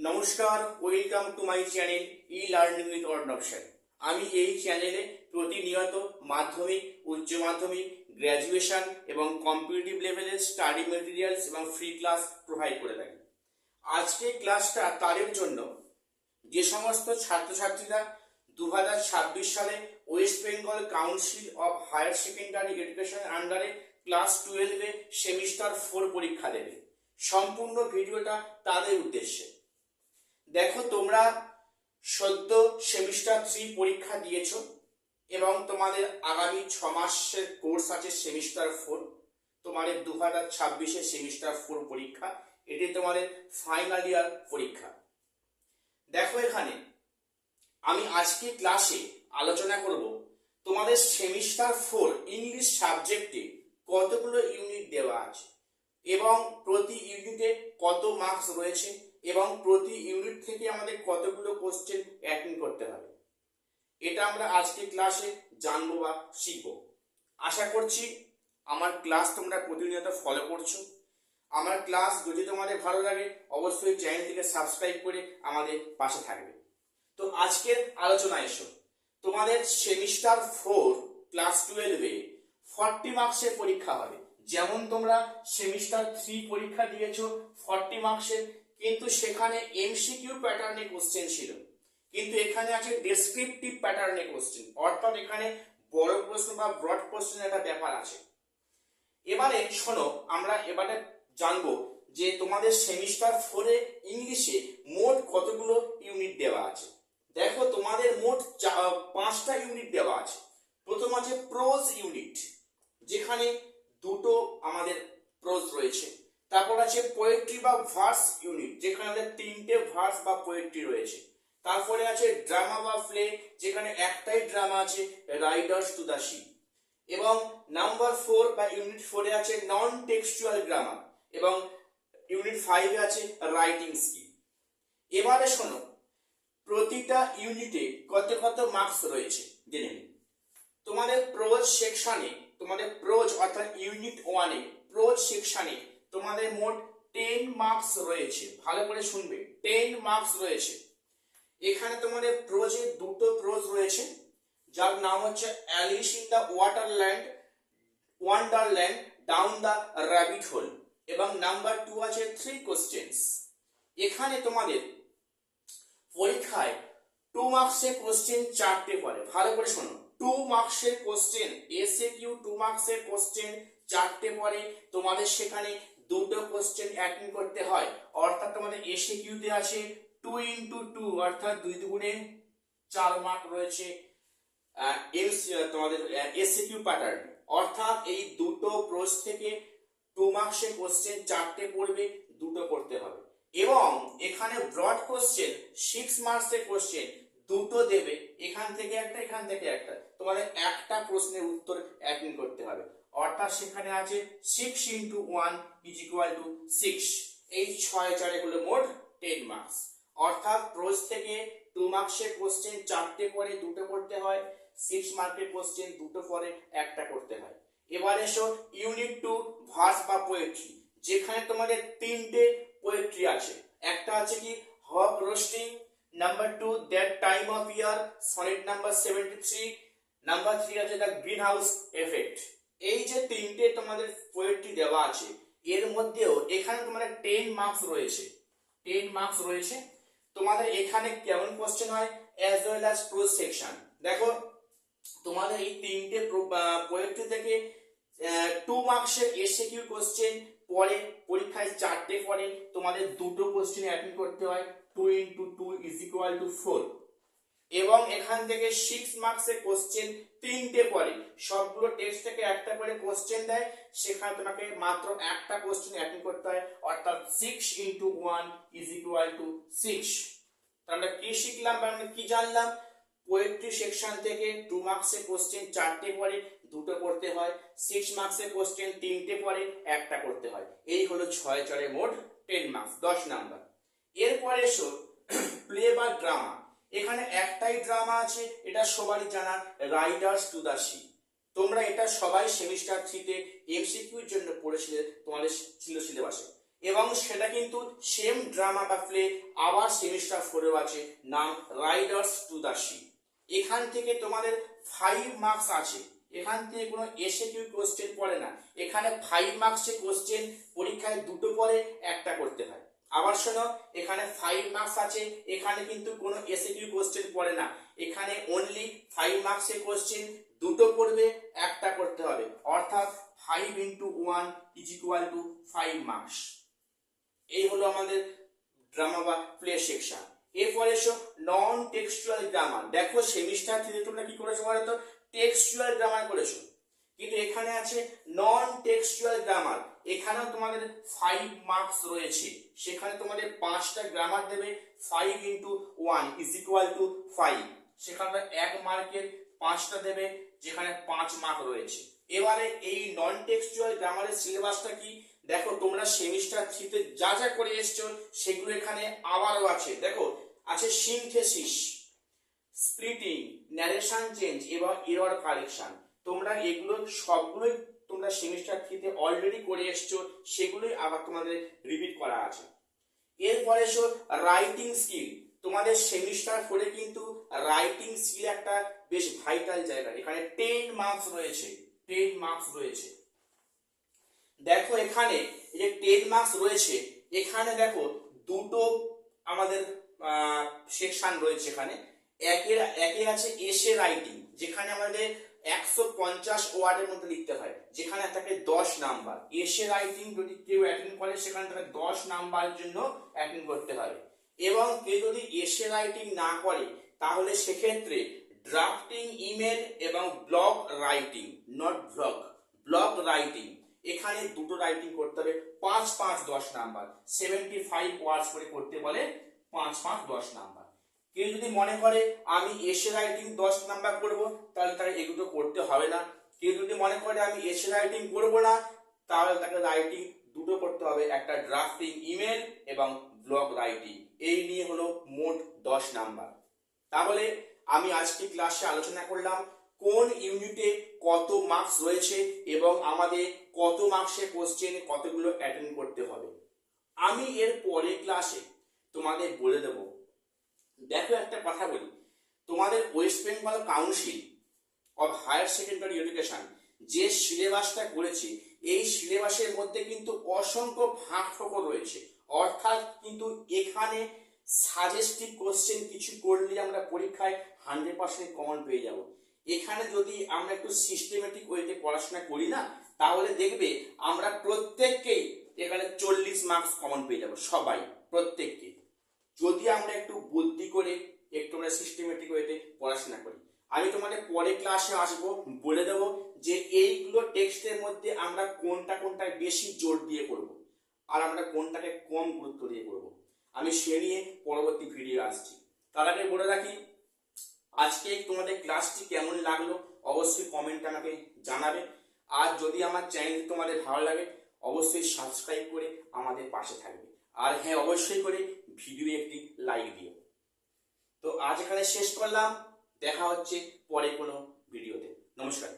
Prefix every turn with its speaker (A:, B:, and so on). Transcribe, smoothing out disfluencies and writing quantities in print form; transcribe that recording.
A: নমস্কার, welcome to my channel e learning with Arnab sir. আমি এই চ্যানেলে প্রতিনিয়ত মাধ্যমিক, উচ্চ মাধ্যমিক, গ্র্যাজুয়েশন এবং কম্পিটিটিভ লেভেলের স্টাডি মেটেরিয়ালস এবং ফ্রি ক্লাস প্রোভাইড করে থাকি। আজকে ক্লাসটা তাদের জন্য যে সমস্ত ছাত্রছাত্রীরা 2026 সালে West Bengal Council of Higher Secondary Education আন্ডারে ক্লাস 12-এ সেমিস্টার 4 পরীক্ষা দেবে। সম্পূর্ণ ভিডিওটা তাদের উদ্দেশ্যে। দেখো, তোমরা সদ্য সেমিস্টার 3 পরীক্ষা দিয়েছো এবং তোমাদের আগামী 6 মাসের কোর্স আছে সেমিস্টার 4। তোমাদের 2026-এ সেমিস্টার 4 পরীক্ষা, এটি তোমাদের ফাইনাল ইয়ার পরীক্ষা। দেখো, এখানে আমি আজকে ক্লাসে আলোচনা করব তোমাদের সেমিস্টার 4 ইংলিশ সাবজেক্টে কতগুলো ইউনিট দেওয়া আছে এবং প্রতি ইউনিটে কত মার্কস রয়েছে এবং প্রতি ইউনিট থেকে আমাদের কতগুলো কোশ্চেন অ্যাটেন্ড করতে হবে, এটা আমরা আজকে ক্লাসে জানবো বা শিখবো। আশা করছি আমার ক্লাস তোমরা প্রতিনিয়ত ফলো করছো। আমার ক্লাস যদি তোমাদের ভালো লাগে অবশ্যই চ্যানেলটিকে সাবস্ক্রাইব করে আমাদের পাশে থাকবে। তো আজকের আলোচনা এসো। তোমাদের সেমিস্টার 4 ক্লাস 12-এ 40 মার্কসের পরীক্ষা হবে। যেমন তোমরা সেমিস্টার 3 পরীক্ষা দিয়েছো 40 মার্কসের, কিন্তু সেখানে এমসিকিউ প্যাটার্নে কোশ্চেন ছিল, কিন্তু এখানে আছে ডেসক্রিপটিভ প্যাটার্নে কোশ্চেন, অর্থাৎ এখানে বড় প্রশ্ন বা ব্রড কোশ্চেনের একটা ব্যাপার আছে। এবারে শোনো, আমরা এবারে জানবো যে তোমাদের সেমিস্টার 4-এ ইংলিশে মোট কতগুলো ইউনিট দেওয়া আছে। দেখো, তোমাদের মোট 5টা ইউনিট দেওয়া আছে। প্রথম আছে প্রোজ ইউনিট, যেখানে দুটো আমাদের প্রোজ রয়েছে। তারপর আছে পোয়েট্রি বা ভার্স ইউনিট, যেখানে আমাদের 3টে ভার্স বা পোয়েট্রি রয়েছে। তারপরে আছে ড্রামা বা প্লে, যেখানে একটাই ড্রামা আছে, রাইডার্স টু দ্য সি। এবং নাম্বার 4 বা ইউনিট 4-এ আছে নন টেক্সচুয়াল গ্রামার এবং ইউনিট 5-এ আছে রাইটিং স্কিল। এবারে শোনো, প্রতিটা ইউনিটে কত কত মার্কস রয়েছে জেনে নিন। তোমাদের প্রোজ সেকশনে, তোমাদের প্রোজ অর্থাৎ ইউনিট 1-এ প্রোজ সেকশনে তোমাদের মোট 10 মার্কস রয়েছে। ভালো করে শুনবে, 10 মার্কস রয়েছে। এখানে তোমাদের প্রোজে দুটো প্রোজ রয়েছে, যার নাম হচ্ছে Alice in the Wonderland down the rabbit hole, এবং নাম্বার 2 আছে 3 কোশ্চেন্স। এখানে তোমাদের পরীক্ষায় 2 মার্কসের কোশ্চেন 4টে পড়ে। ভালো করে শোনো, 2 মার্কসের কোশ্চেন এসএকিউ 2 মার্কসের কোশ্চেন 4টে পড়ে। তোমাদের সেখানে দুটো কোশ্চেন অ্যাটেন্ড করতে হয়, অর্থাৎ তোমাদের এসএকিউ তে আছে 2 into 2 অর্থাৎ 2 দুগুণে 4 মার্ক রয়েছে। তোমাদের এসএকিউ প্যাটার্ন, অর্থাৎ এই দুটো প্রোজ থেকে 2 মার্কসের কোশ্চেন 4টে পড়বে, দুটো করতে হবে। এবং এখানে ব্রড কোশ্চেন 6 মার্কসের কোশ্চেন দুটো দেবে, এখান থেকে একটা, এখান থেকে একটা। তোমাদের একটা প্রশ্নের উত্তর অ্যাটেন্ড করতে হবে, অর্থাৎ সেখানে আছে 6 into 1 is equal to 6। এই 6 হলো মোট 10 মার্কস। অর্থাৎ প্রোজ থেকে 2 মার্কসের কোশ্চেন 4টে পড়ে, দুটো করতে হয়। 6 মার্কের কোশ্চেন দুটো পড়ে, একটা করতে হয়। এবার এসো ইউনিট 2 ভার্স বা পোয়েট্রি, যেখানে তোমাদের 3টে পোয়েট্রি আছে। একটা আছে কি হক roasting, number 2 that time of year, sonnet number 73, number 3 আছে দ্য গ্রিন হাউস এফেক্ট। এই যে 3টে তোমাদের পোয়েট্রি দেওয়া আছে, এর মধ্যেও এখানে তোমাদের 10 মার্কস রয়েছে। 10 মার্কস রয়েছে। তোমাদের এখানে কেমন কোশ্চেন হয় as well as pros section. দেখো, তোমাদের এই 3টে পোয়েট্রি থেকে 2 মার্কসের এসএকিউ কোশ্চেন পরে, পরীক্ষায় 4টে পরে, তোমাদের দুটো কোশ্চেন অ্যাটেন্ড করতে হয়। 2 into 2 is equal to 4। এবং এখান থেকে 6 মার্কসের কোশ্চেন 3টে পরে, সবগুলো টেস্ট থেকে একটা করে কোশ্চেন দেয়, সেখানে তোমাকে মাত্র একটা কোশ্চেন অ্যাটেন্ড করতে হয়, অর্থাৎ 6 into 1 is equal to 6। আমরা কি শিখলাম বা আমরা কি জানলাম? পোয়েট্রি সেকশন থেকে 2 মার্কসের কোশ্চেন 4টে পরে, দুটো করতে হয়। 6 মার্কসের কোশ্চেন 3টে পরে, একটা করতে হয়। এই হলো 6 মোট 10 মার্কস, 10 নাম্বার। এরপরে এসো প্লে বা ড্রামা। এখানে একটাই ড্রামা আছে, এটা সবারই জানা, রাইডার্স টু দ্য সি। তোমরা এটা সবাই সেমিস্টার 3-তে এমসিকিউর জন্য পড়েছিলে, তোমাদের ছিল সিলেবাসে। এবং সেটা কিন্তু সেম ড্রামা বা প্লে আবার সেমিস্টার 4এও আছে, নাম রাইডার্স টু দ্য সি। এখান থেকে তোমাদের 5 মার্কস আছে, এখান থেকে কোনো এসে কিউ কোশ্চেন পড়ে না, এখানে 5 মার্কসের কোশ্চেন পরীক্ষায় দুটো পড়ে একটা করতে হয়। আবার শোনো, এখানে 5 মার্কস আছে, এখানে কিন্তু কোনো এসে কিউ কোশ্চেন পড়ে না, এখানে অনলি 5 মার্কসের কোশ্চেন দুটো পড়বে একটা করতে হবে, অর্থাৎ 5 × 1 = 5 মার্কস। এই হলো আমাদের ড্রামা বা প্লে সেকশন। এরপরে এসো নন টেক্সচুয়াল গ্রামার। দেখো সেমিস্টার 3 তোমরা কি করেছো বলতো, টেক্সচুয়াল গ্রামার করেছো, কিন্তু এখানে আছে নন টেক্সচুয়াল গ্রামার। এখানেও তোমাদের 5 মার্কস রয়েছে, সেখানে তোমাদের 5টা গ্রামার দেবে, 5 × 1 = 5। সেখানে 1 মার্কের 5টা দেবে, যেখানে 5 মার্ক রয়েছে। এবারে এই নন টেক্সচুয়াল গ্রামারের সিলেবাসটা কি, দেখো তোমরা সেমিস্টার 3 তে যা যা করে এসছো সেগুলো এখানে আবারও আছে। দেখো আছে সিনথেসিস, স্প্লিটিং, ন্যারেশন চেঞ্জ এবং এরর কারেকশন। তোমরা এগুলো সবগুলোই তোমরা সেমিস্টার 3 তে অলরেডি করে এসছো, সেগুলোই আবার তোমাদের রিপিট করা আছে। এরপরে এসো রাইটিং স্কিল। তোমাদের সেমিস্টার 4 কিন্তু রাইটিং স্কিল একটা বেশ ভাইটাল জায়গা, এখানে 10 মার্কস রয়েছে, 10 মার্কস রয়েছে। দেখো এখানে এই যে 10 মার্কস রয়েছে, এখানে দেখো দুটো আমাদের সেকশন রয়েছে। এখানে একের আছে এসে রাইটিং, যেখানে আমাদের 150 ওয়ার্ডের মধ্যে লিখতে হয়, যেখানে থাকে 10 নাম্বার। এসে রাইটিং যদি কেউ অ্যাটেন্ড করে সেখানে তাকে 10 নাম্বারের জন্য অ্যাটেন্ড করতে হবে। এবং কেউ যদি এসে রাইটিং না করে তাহলে সেক্ষেত্রে ড্রাফটিং ইমেল এবং blog writing, not blog, blog writing, এখানে দুটো রাইটিং করতে হবে। 5 5 10 নাম্বার, 75 ওয়ার্ডস করে করতে বলে, 5 5 10 নাম্বার। কেউ যদি মনে করে আমি এসে রাইটিং 10 নাম্বার করব, তাহলে তাকে এগুলো করতে হবে না। কেউ যদি মনে করে আমি এসে রাইটিং করব না, তাহলে তাকে রাইটিং দুটো করতে হবে, একটা ড্রাফটিং ইমেল এবং ব্লগ রাইটিং। এই নিয়ে হলো মোট 10 নাম্বার। তাহলে আমি আজকে ক্লাসে আলোচনা করলাম কোন ইউনিটে কত মার্কস রয়েছে এবং আমাদের কত মার্কসের কোশ্চেন কতগুলো অ্যাটেন্ড করতে হবে। আমি এর পরে ক্লাসে তোমাদের বলে দেব। দেখো একটা কথা বলি, তোমাদের West Bengal Council of Higher Secondary Education যে সিলেবাসটা করেছে, এই সিলেবাসের মধ্যে কিন্তু অসংখ্য ফাঁক ফোকর রয়েছে, অর্থাৎ কিন্তু এখানে সাজেস্টিভ কোশ্চেন কিছু করলে আমরা পরীক্ষায় 100% কমন পেয়ে যাব। এখানে যদি আমরা একটু সিস্টেমেটিক ওয়েতে পড়াশোনা করি না, তাহলে দেখবে আমরা প্রত্যেককেই এখানে 40 মার্কস কমন পেয়ে যাব, সবাই প্রত্যেককে, যদি আমরা একটু বুদ্ধি করে একটু আমরা সিস্টেমেটিক ওয়েতে পড়াশোনা করি। আমি তোমাদের পরে ক্লাসে আসবো, বলে দেবো যে এইগুলো টেক্সটের মধ্যে আমরা কোনটা কোনটায় বেশি জোর দিয়ে করব আর আমরা কোনটাকে কম গুরুত্ব দিয়ে করব, আমি সে নিয়ে পরবর্তী ভিডিও আসছি। তার আগে বলে রাখি, আজকে তোমাদের ক্লাসটি কেমন লাগলো অবশ্যই কমেন্টে আমাকে জানাবে। আর যদি আমার চ্যানেলটি তোমাদের ভালো লাগে অবশ্যই সাবস্ক্রাইব করে আমাদের পাশে থাকবে। আর হ্যাঁ, অবশ্যই করে ভিডিও একটি লাইক দিও। তো আজ এখানে শেষ করলাম, দেখা হচ্ছে পরে কোনো ভিডিওতে। নমস্কার।